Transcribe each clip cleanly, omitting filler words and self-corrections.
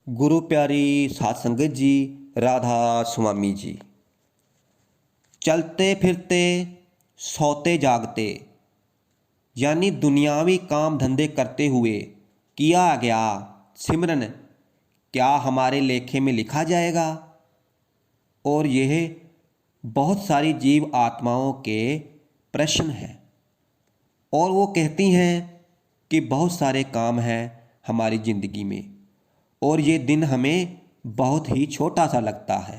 गुरु प्यारी साध संगत जी, राधा स्वामी जी। चलते फिरते सोते जागते यानी दुनियावी काम धंधे करते हुए किया गया सिमरन क्या हमारे लेखे में लिखा जाएगा। और यह बहुत सारी जीव आत्माओं के प्रश्न हैं और वो कहती हैं कि बहुत सारे काम हैं हमारी ज़िंदगी में और ये दिन हमें बहुत ही छोटा सा लगता है।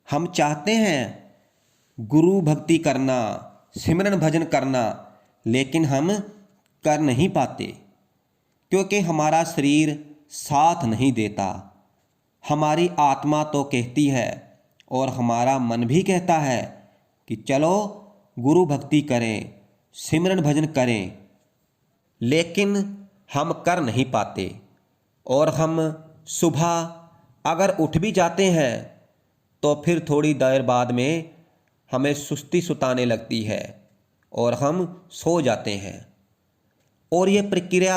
हम चाहते हैं गुरु भक्ति करना, सिमरन भजन करना, लेकिन हम कर नहीं पाते क्योंकि हमारा शरीर साथ नहीं देता। हमारी आत्मा तो कहती है और हमारा मन भी कहता है कि चलो गुरु भक्ति करें, सिमरन भजन करें, लेकिन हम कर नहीं पाते। और हम सुबह अगर उठ भी जाते हैं तो फिर थोड़ी देर बाद में हमें सुस्ती सुताने लगती है और हम सो जाते हैं। और ये प्रक्रिया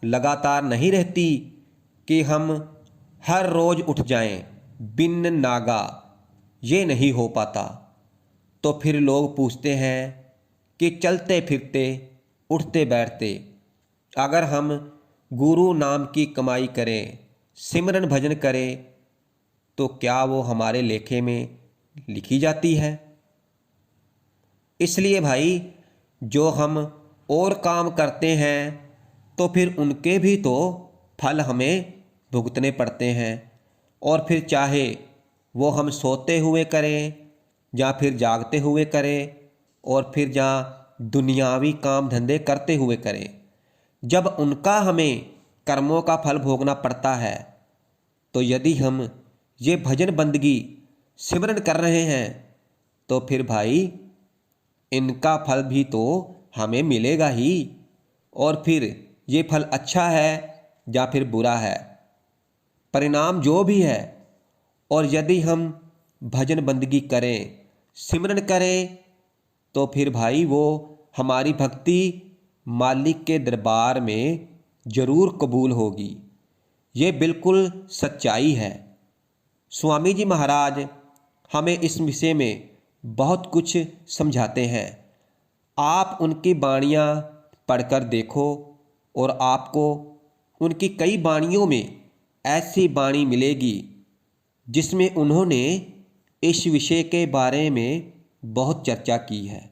लगातार नहीं रहती कि हम हर रोज़ उठ जाएं बिन नागा, ये नहीं हो पाता। तो फिर लोग पूछते हैं कि चलते फिरते उठते बैठते अगर हम गुरु नाम की कमाई करें, सिमरन भजन करें, तो क्या वो हमारे लेखे में लिखी जाती है। इसलिए भाई, जो हम और काम करते हैं तो फिर उनके भी तो फल हमें भुगतने पड़ते हैं। और फिर चाहे वो हम सोते हुए करें या फिर जागते हुए करें और फिर जहाँ दुनियावी काम धंधे करते हुए करें, जब उनका हमें कर्मों का फल भोगना पड़ता है, तो यदि हम ये भजन बंदगी सिमरन कर रहे हैं तो फिर भाई इनका फल भी तो हमें मिलेगा ही। और फिर ये फल अच्छा है या फिर बुरा है, परिणाम जो भी है, और यदि हम भजन बंदगी करें, सिमरन करें, तो फिर भाई वो हमारी भक्ति मालिक के दरबार में ज़रूर कबूल होगी। ये बिल्कुल सच्चाई है। स्वामी जी महाराज हमें इस विषय में बहुत कुछ समझाते हैं। आप उनकी बाणियाँ पढ़कर देखो और आपको उनकी कई बाणियों में ऐसी बाणी मिलेगी जिसमें उन्होंने इस विषय के बारे में बहुत चर्चा की है।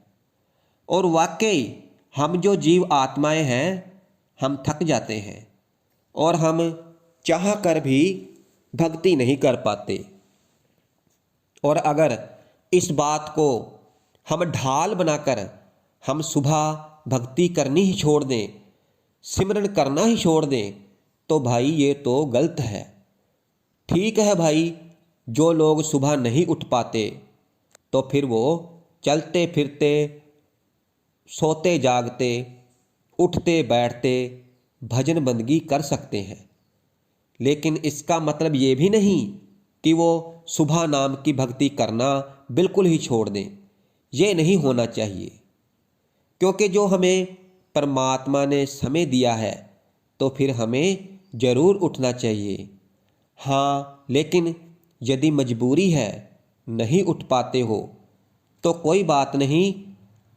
और वाकई हम जो जीव आत्माएं हैं, हम थक जाते हैं और हम चाह कर भी भक्ति नहीं कर पाते। और अगर इस बात को हम ढाल बनाकर हम सुबह भक्ति करनी ही छोड़ दें, सिमरन करना ही छोड़ दें, तो भाई ये तो गलत है। ठीक है भाई, जो लोग सुबह नहीं उठ पाते तो फिर वो चलते फिरते, सोते जागते, उठते बैठते भजन बंदगी कर सकते हैं। लेकिन इसका मतलब ये भी नहीं कि वो सुबह नाम की भक्ति करना बिल्कुल ही छोड़ दें। ये नहीं होना चाहिए, क्योंकि जो हमें परमात्मा ने समय दिया है तो फिर हमें ज़रूर उठना चाहिए। हाँ, लेकिन यदि मजबूरी है, नहीं उठ पाते हो, तो कोई बात नहीं,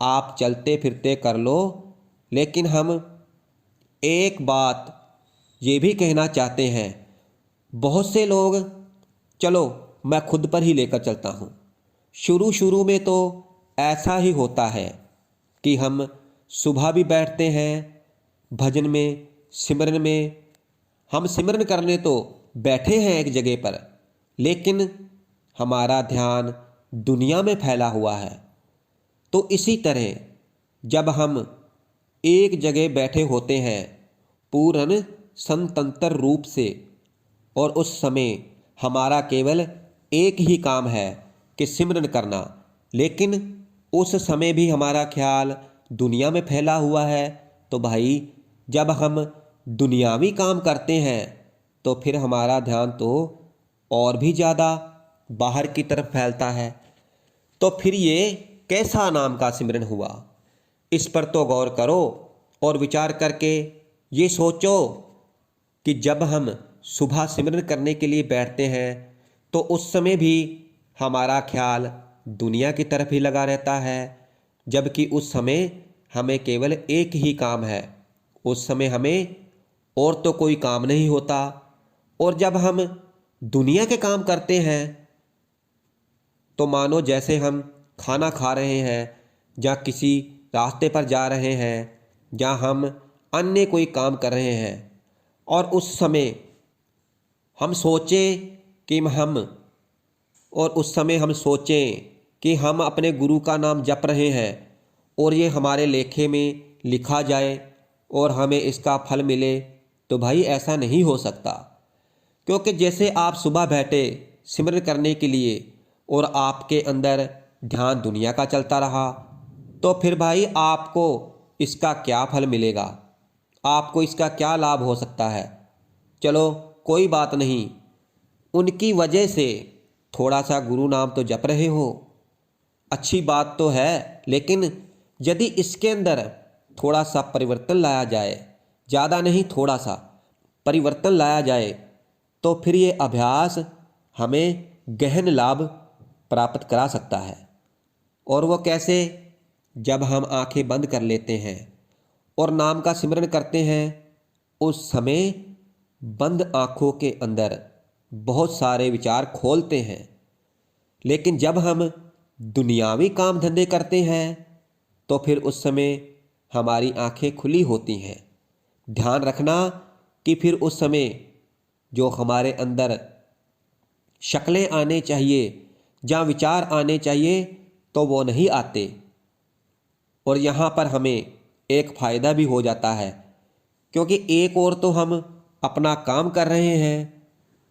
आप चलते फिरते कर लो। लेकिन हम एक बात ये भी कहना चाहते हैं, बहुत से लोग, चलो मैं खुद पर ही लेकर चलता हूँ, शुरू शुरू में तो ऐसा ही होता है कि हम सुबह भी बैठते हैं भजन में, सिमरन में, हम सिमरन करने तो बैठे हैं एक जगह पर, लेकिन हमारा ध्यान दुनिया में फैला हुआ है। तो इसी तरह जब हम एक जगह बैठे होते हैं पूर्ण स्वतंत्र रूप से, और उस समय हमारा केवल एक ही काम है कि सिमरन करना, लेकिन उस समय भी हमारा ख्याल दुनिया में फैला हुआ है, तो भाई जब हम दुनियावी काम करते हैं तो फिर हमारा ध्यान तो और भी ज़्यादा बाहर की तरफ फैलता है। तो फिर ये कैसा नाम का सिमरन हुआ? इस पर तो गौर करो और विचार करके ये सोचो कि जब हम सुबह सिमरन करने के लिए बैठते हैं तो उस समय भी हमारा ख्याल दुनिया की तरफ ही लगा रहता है, जबकि उस समय हमें केवल एक ही काम है। उस समय हमें और तो कोई काम नहीं होता। और जब हम दुनिया के काम करते हैं तो मानो जैसे हम खाना खा रहे हैं या किसी रास्ते पर जा रहे हैं या हम अन्य कोई काम कर रहे हैं, और उस समय हम सोचें कि हम और उस समय हम सोचें कि हम अपने गुरु का नाम जप रहे हैं और ये हमारे लेखे में लिखा जाए और हमें इसका फल मिले, तो भाई ऐसा नहीं हो सकता। क्योंकि जैसे आप सुबह बैठे सिमरन करने के लिए और आपके अंदर ध्यान दुनिया का चलता रहा, तो फिर भाई आपको इसका क्या फल मिलेगा, आपको इसका क्या लाभ हो सकता है। चलो कोई बात नहीं, उनकी वजह से थोड़ा सा गुरु नाम तो जप रहे हो, अच्छी बात तो है, लेकिन यदि इसके अंदर थोड़ा सा परिवर्तन लाया जाए, ज़्यादा नहीं थोड़ा सा परिवर्तन लाया जाए, तो फिर ये अभ्यास हमें गहन लाभ प्राप्त करा सकता है। और वो कैसे? जब हम आंखें बंद कर लेते हैं और नाम का सिमरन करते हैं, उस समय बंद आंखों के अंदर बहुत सारे विचार खोलते हैं। लेकिन जब हम दुनियावी काम धंधे करते हैं तो फिर उस समय हमारी आंखें खुली होती हैं। ध्यान रखना कि फिर उस समय जो हमारे अंदर शक्लें आने चाहिए या विचार आने चाहिए तो वो नहीं आते। और यहाँ पर हमें एक फ़ायदा भी हो जाता है, क्योंकि एक और तो हम अपना काम कर रहे हैं,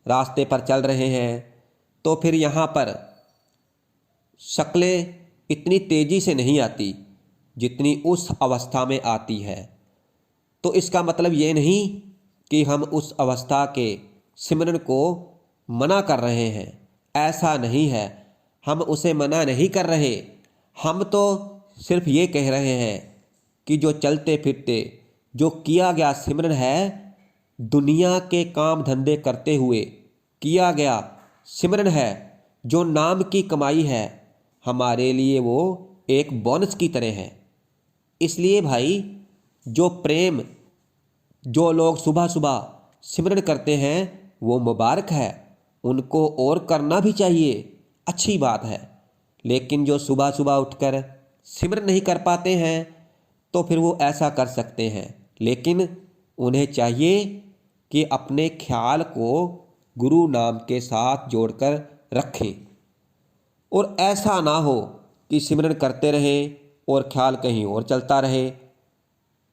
रास्ते पर चल रहे हैं, तो फिर यहाँ पर शक्लें इतनी तेज़ी से नहीं आती जितनी उस अवस्था में आती है। तो इसका मतलब ये नहीं कि हम उस अवस्था के सिमरन को मना कर रहे हैं, ऐसा नहीं है, हम उसे मना नहीं कर रहे। हम तो सिर्फ ये कह रहे हैं कि जो चलते फिरते जो किया गया सिमरन है, दुनिया के काम धंधे करते हुए किया गया सिमरन है, जो नाम की कमाई है, हमारे लिए वो एक बोनस की तरह है। इसलिए भाई जो प्रेम जो लोग सुबह सुबह सिमरन करते हैं वो मुबारक है, उनको और करना भी चाहिए, अच्छी बात है। लेकिन जो सुबह सुबह उठकर सिमरन नहीं कर पाते हैं तो फिर वो ऐसा कर सकते हैं, लेकिन उन्हें चाहिए कि अपने ख्याल को गुरु नाम के साथ जोड़कर रखें। और ऐसा ना हो कि सिमरन करते रहें और ख्याल कहीं और चलता रहे।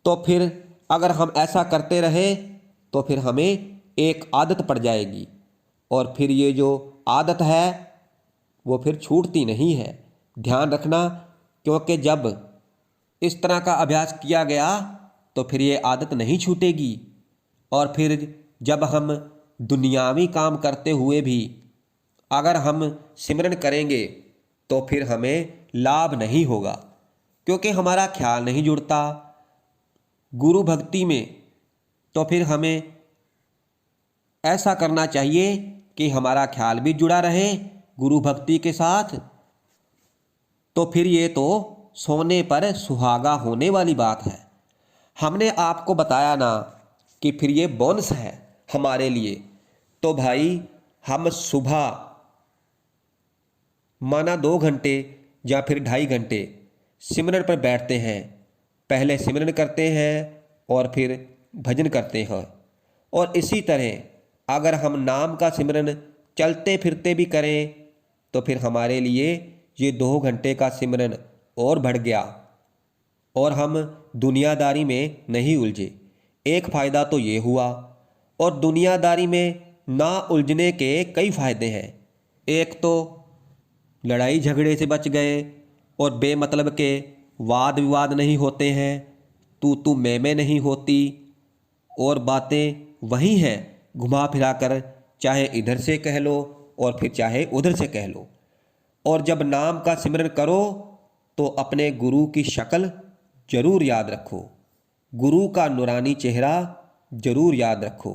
तो फिर अगर हम ऐसा करते रहे तो फिर हमें एक आदत पड़ जाएगी, और फिर ये जो आदत है वो फिर छूटती नहीं है। ध्यान रखना, क्योंकि जब इस तरह का अभ्यास किया गया तो फिर ये आदत नहीं छूटेगी। और फिर जब हम दुनियावी काम करते हुए भी अगर हम सिमरन करेंगे तो फिर हमें लाभ नहीं होगा, क्योंकि हमारा ख्याल नहीं जुड़ता गुरु भक्ति में। तो फिर हमें ऐसा करना चाहिए कि हमारा ख्याल भी जुड़ा रहे गुरु भक्ति के साथ। तो फिर ये तो सोने पर सुहागा होने वाली बात है। हमने आपको बताया ना कि फिर ये बोनस है हमारे लिए। तो भाई हम सुबह माना 2 घंटे या फिर 2.5 घंटे सिमरन पर बैठते हैं, पहले सिमरन करते हैं और फिर भजन करते हैं। और इसी तरह अगर हम नाम का सिमरन चलते फिरते भी करें तो फिर हमारे लिए ये 2 घंटे का सिमरन और बढ़ गया और हम दुनियादारी में नहीं उलझे। एक फ़ायदा तो ये हुआ, और दुनियादारी में ना उलझने के कई फ़ायदे हैं। एक तो लड़ाई झगड़े से बच गए और बेमतलब के वाद विवाद नहीं होते हैं, तू मैं नहीं होती, और बातें वही हैं घुमा फिरा कर, चाहे इधर से कह लो और फिर चाहे उधर से कह लो। और जब नाम का सिमरन करो तो अपने गुरु की शक्ल जरूर याद रखो, गुरु का नूरानी चेहरा जरूर याद रखो।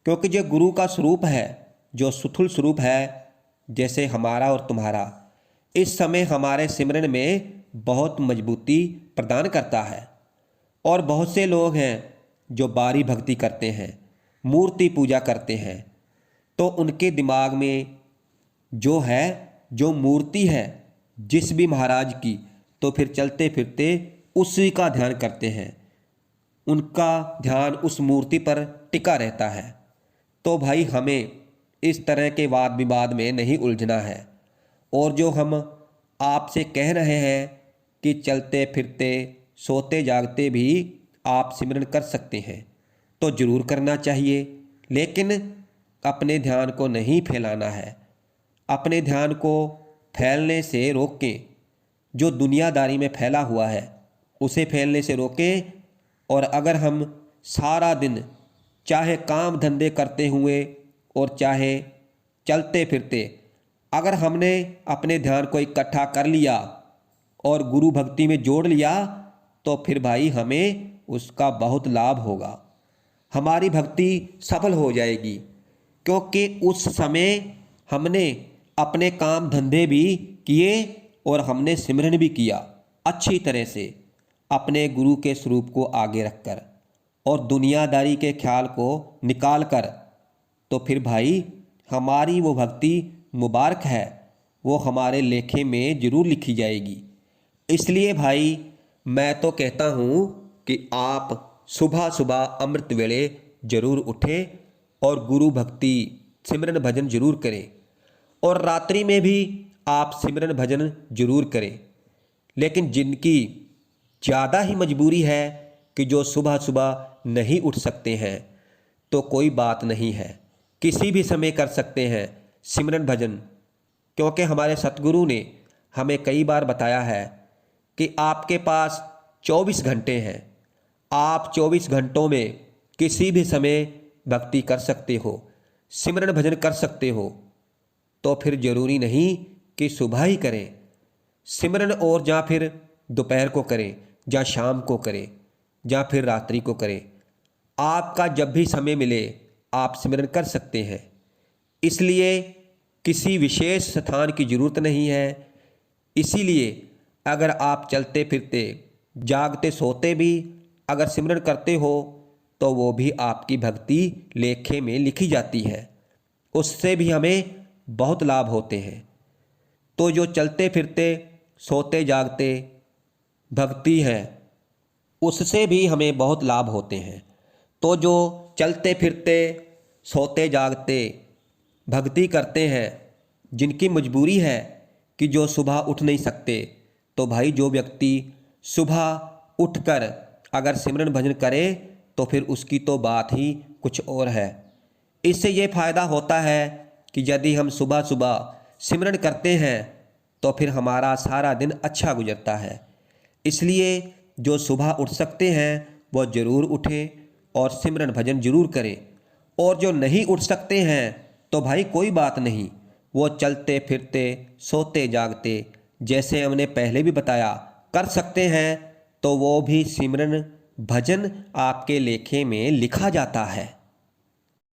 क्योंकि जो गुरु का स्वरूप है, जो सुथुल स्वरूप है जैसे हमारा और तुम्हारा, इस समय हमारे सिमरन में बहुत मजबूती प्रदान करता है। और बहुत से लोग हैं जो बारी भक्ति करते हैं, मूर्ति पूजा करते हैं, तो उनके दिमाग में जो है, जो मूर्ति है जिस भी महाराज की, तो फिर चलते फिरते उसी का ध्यान करते हैं, उनका ध्यान उस मूर्ति पर टिका रहता है। तो भाई हमें इस तरह के वाद विवाद में नहीं उलझना है। और जो हम आपसे कह रहे हैं कि चलते फिरते सोते जागते भी आप सिमरन कर सकते हैं, तो ज़रूर करना चाहिए, लेकिन अपने ध्यान को नहीं फैलाना है। अपने ध्यान को फैलने से रोकें, जो दुनियादारी में फैला हुआ है उसे फैलने से रोकें। और अगर हम सारा दिन चाहे काम धंधे करते हुए और चाहे चलते फिरते, अगर हमने अपने ध्यान को इकट्ठा कर लिया और गुरु भक्ति में जोड़ लिया, तो फिर भाई हमें उसका बहुत लाभ होगा, हमारी भक्ति सफल हो जाएगी। क्योंकि उस समय हमने अपने काम धंधे भी किए और हमने सिमरन भी किया अच्छी तरह से, अपने गुरु के स्वरूप को आगे रखकर और दुनियादारी के ख्याल को निकाल कर। तो फिर भाई हमारी वो भक्ति मुबारक है, वो हमारे लेखे में ज़रूर लिखी जाएगी। इसलिए भाई मैं तो कहता हूँ कि आप सुबह सुबह अमृत वेले जरूर उठें और गुरु भक्ति सिमरन भजन जरूर करें, और रात्रि में भी आप सिमरन भजन जरूर करें। लेकिन जिनकी ज़्यादा ही मजबूरी है कि जो सुबह सुबह नहीं उठ सकते हैं, तो कोई बात नहीं है, किसी भी समय कर सकते हैं सिमरन भजन। क्योंकि हमारे सतगुरु ने हमें कई बार बताया है कि आपके पास 24 घंटे हैं, आप 24 घंटों में किसी भी समय भक्ति कर सकते हो, सिमरन भजन कर सकते हो। तो फिर ज़रूरी नहीं कि सुबह ही करें सिमरन, और या फिर दोपहर को करें, या शाम को करें, या फिर रात्रि को करें। आपका जब भी समय मिले आप सिमरन कर सकते हैं। इसलिए किसी विशेष स्थान की ज़रूरत नहीं है। इसीलिए अगर आप चलते फिरते जागते सोते भी अगर सिमरन करते हो, तो वो भी आपकी भक्ति लेखे में लिखी जाती है, उससे भी हमें बहुत लाभ होते हैं। तो जो चलते फिरते सोते जागते भक्ति है, उससे भी हमें बहुत लाभ होते हैं। तो जो चलते फिरते सोते जागते भक्ति करते हैं, जिनकी मजबूरी है कि जो सुबह उठ नहीं सकते, तो भाई जो व्यक्ति सुबह उठकर अगर सिमरन भजन करे, तो फिर उसकी तो बात ही कुछ और है। इससे ये फ़ायदा होता है कि यदि हम सुबह सुबह सिमरन करते हैं, तो फिर हमारा सारा दिन अच्छा गुजरता है। इसलिए जो सुबह उठ सकते हैं वो ज़रूर उठें और सिमरन भजन जरूर करें। और जो नहीं उठ सकते हैं, तो भाई कोई बात नहीं, वो चलते फिरते सोते जागते जैसे हमने पहले भी बताया कर सकते हैं। तो वो भी सिमरन भजन आपके लेखे में लिखा जाता है।